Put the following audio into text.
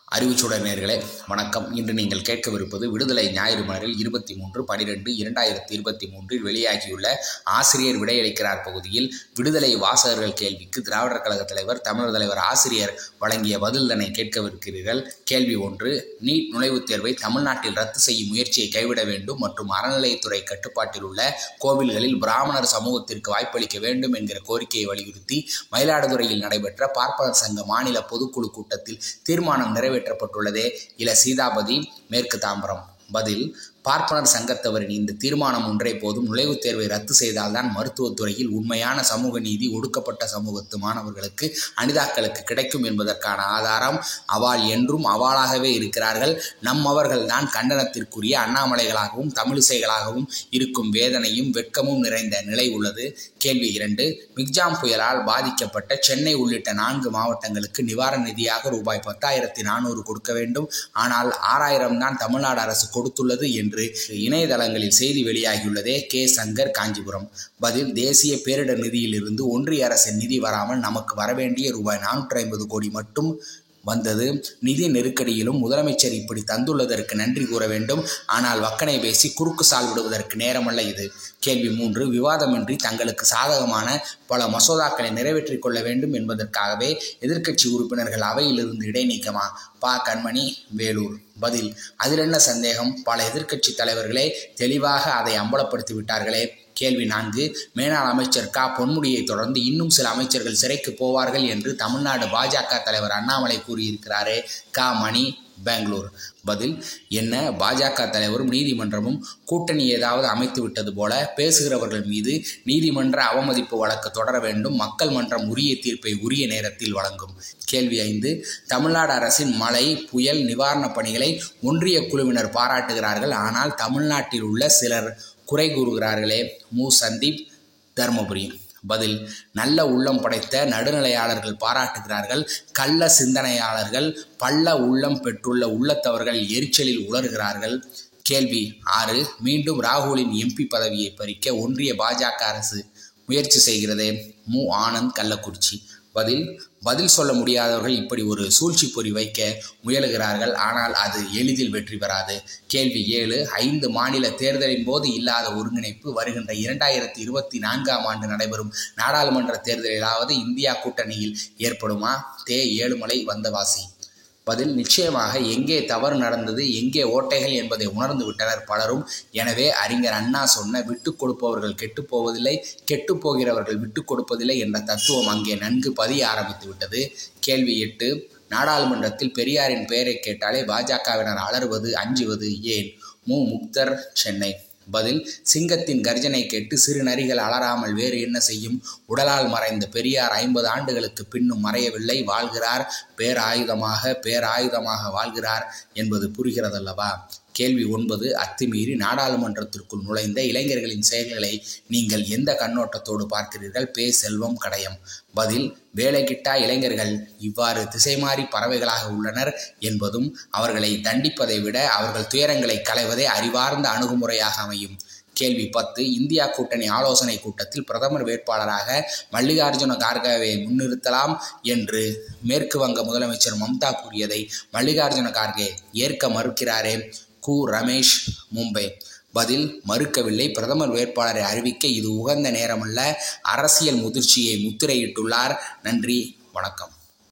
அறிவுச்சுடர் நேயர்களே வணக்கம். இன்று நீங்கள் கேட்கவிருப்பது விடுதலை ஞாயிறு மலரில் 23/12/2023 வெளியாகியுள்ள ஆசிரியர் விடையளிக்கிறார் பகுதியில் விடுதலை வாசகர்கள் கேள்விக்கு திராவிடர் கழக தலைவர் தமிழர் தலைவர் ஆசிரியர் வழங்கிய பதில்தனை கேட்கவிருக்கிறீர்கள். கேள்வி 1. நீட் நுழைவுத் தேர்வை தமிழ்நாட்டில் ரத்து செய்யும் முயற்சியை கைவிட வேண்டும் மற்றும் அறநிலையத்துறை கட்டுப்பாட்டில் உள்ள கோவில்களில் பிராமணர் சமூகத்திற்கு வாய்ப்பளிக்க வேண்டும் என்கிற கோரிக்கையை வலியுறுத்தி மயிலாடுதுறையில் நடைபெற்ற பார்ப்பனர் சங்க மாநில பொதுக்குழு கூட்டத்தில் தீர்மானம் நிறைவேற்றப்பட்டுள்ளதே. இல சீதாபதி, மேற்கு தாம்பரம். பதில்: பார்ப்பனர் சங்கத்தவரின் இந்த தீர்மானம் ஒன்றே போதும். நுழைவுத் தேர்வை ரத்து செய்தால்தான் மருத்துவத்துறையில் உண்மையான சமூக நீதி ஒடுக்கப்பட்ட சமூகத்து மாணவர்களுக்கு அனிதாக்களுக்கு கிடைக்கும் என்பதற்கான ஆதாரம். அவாள் என்றும் அவாளாகவே இருக்கிறார்கள். நம்மவர்கள் தான் கண்டனத்திற்குரிய அண்ணாமலைகளாகவும் தமிழிசைகளாகவும் இருக்கும் வேதனையும் வெட்கமும் நிறைந்த நிலை உள்ளது. கேள்வி 2. மிக்ஜாம் புயலால் பாதிக்கப்பட்ட சென்னை உள்ளிட்ட 4 மாவட்டங்களுக்கு நிவாரண நிதியாக ரூபாய் 10,400 கொடுக்க வேண்டும். ஆனால் 6,000 தான் தமிழ்நாடு அரசு கொடுத்துள்ளது என்று இணையதளங்களில் செய்தி வெளியாகியுள்ளதே. கே. சங்கர், காஞ்சிபுரம். பதில்: தேசிய பேரிடர் நிதியிலிருந்து ஒன்றிய அரசின் நிதி வராமல் நமக்கு வரவேண்டிய ரூபாய் 450 கோடி மட்டும் வந்தது. நிதி நெருக்கடியிலும் முதலமைச்சர் இப்படி தந்துள்ளதற்கு நன்றி கூற வேண்டும். ஆனால் வக்கனை பேசி குறுக்கு சால் விடுவதற்கு நேரமல்ல இது. கேள்வி 3. விவாதமின்றி தங்களுக்கு சாதகமான பல மசோதாக்களை நிறைவேற்றிக் கொள்ள வேண்டும் என்பதற்காகவே எதிர்க்கட்சி உறுப்பினர்கள் அவையிலிருந்து இடைநீக்கமா? ப. கண்மணி, வேலூர். பதில்: அதில் என்ன சந்தேகம்? பல எதிர்க்கட்சி தலைவர்களே தெளிவாக அதை அம்பலப்படுத்தி விட்டார்களே. கேள்வி 4. மேனாள் அமைச்சர் க. பொன்முடியை தொடர்ந்து இன்னும் சில அமைச்சர்கள் சிறைக்கு போவார்கள் என்று தமிழ்நாடு பாஜக தலைவர் அண்ணாமலை கூறியிருக்கிறாரே. க. மணி, பெங்களூர். பதில்: என்ன, பாஜக தலைவரும் நீதிமன்றமும் கூட்டணி ஏதாவது அமைத்து விட்டது போல பேசுகிறவர்கள் மீது நீதிமன்ற அவமதிப்பு வழக்கு தொடர வேண்டும். மக்கள் மன்றம் உரிய தீர்ப்பை உரிய நேரத்தில் வழங்கும். கேள்வி 5. தமிழ்நாடு அரசின் மழை புயல் நிவாரணப் பணிகளை ஒன்றிய குழுவினர் பாராட்டுகிறார்கள். ஆனால் தமிழ்நாட்டில் உள்ள சிலர் குறை கூறுகிறார்களே. மு. சந்தீப், தர்மபுரி. பதில்: நல்ல உள்ளம் படைத்த நடுநிலையாளர்கள் பாராட்டுகிறார்கள். கள்ள சிந்தனையாளர்கள் பள்ள உள்ளம் பெற்றுள்ள உள்ளத்தவர்கள் எரிச்சலில் உலர்கிறார்கள். கேள்வி 6. மீண்டும் ராகுலின் MP பதவியை பறிக்க ஒன்றிய பாஜக அரசு முயற்சி செய்கிறதே. மு. ஆனந்த், கள்ளக்குறிச்சி. பதில் சொல்ல முடியாதவர்கள் இப்படி ஒரு சூழ்ச்சி பொறி வைக்க முயலுகிறார்கள். ஆனால் அது எளிதில் வெற்றி பெறாது. கேள்வி 7. 5 மாநில தேர்தலின் போது இல்லாத ஒருங்கிணைப்பு வருகின்ற 2024ஆம் ஆண்டு நடைபெறும் நாடாளுமன்ற தேர்தலிலாவது இந்தியா கூட்டணியில் ஏற்படுமா? தே. ஏழுமலை, வந்தவாசி. பதில்: நிச்சயமாக. எங்கே தவறு நடந்தது, எங்கே ஓட்டைகள் என்பதை உணர்ந்து விட்டனர் பலரும். எனவே அறிஞர் அண்ணா சொன்ன விட்டுக் கொடுப்பவர்கள் கெட்டுப் போவதில்லை, கெட்டுப் போகிறவர்கள் விட்டுக் கொடுப்பதில்லை என்ற தத்துவம் அங்கே நன்கு பதிய ஆரம்பித்து விட்டது. கேள்வி 8. நாடாளுமன்றத்தில் பெரியாரின் பெயரை கேட்டாலே பாஜகவினர் அலறுவது, அஞ்சுவது ஏன்? மு. முக்தர், சென்னை. பதில்: சிங்கத்தின் கர்ஜனை கேட்டு சிறு நரிகள் அலறாமல் வேறு என்ன செய்யும்? உடலால் மறைந்த பெரியார் 50 ஆண்டுகளுக்கு பின்னும் மறையவில்லை, வாழ்கிறார். பேராயுதமாக வாழ்கிறார் என்பது புரிகிறதல்லவா? கேள்வி 9. அத்துமீறி நாடாளுமன்றத்திற்குள் நுழைந்த இளைஞர்களின் செயல்களை நீங்கள் எந்த கண்ணோட்டத்தோடு பார்க்கிறீர்கள்? பே. செல்வம், கடையம். பதில்: வேலைக்கிட்டா இளைஞர்கள் இவ்வாறு திசைமாறி பறவைகளாக உள்ளனர் என்பதும் அவர்களை தண்டிப்பதை விட அவர்கள் துயரங்களை களைவதே அறிவார்ந்த அணுகுமுறையாக அமையும். கேள்வி 10. இந்தியா கூட்டணி ஆலோசனை கூட்டத்தில் பிரதமர் வேட்பாளராக மல்லிகார்ஜுன கார்கேவை முன்னிறுத்தலாம் என்று மேற்கு வங்க முதலமைச்சர் மம்தா கூறியதை மல்லிகார்ஜுன கார்கே ஏற்க மறுக்கிறாரே. கு. ரமேஷ், மும்பை. பதில்: மறுக்கவில்லை. பிரதமர் வேட்பாளரை அறிவிக்க இது உகந்த நேரமல்ல. அரசியல் முதிர்ச்சியை முத்திரையிட்டுள்ளார். நன்றி, வணக்கம்.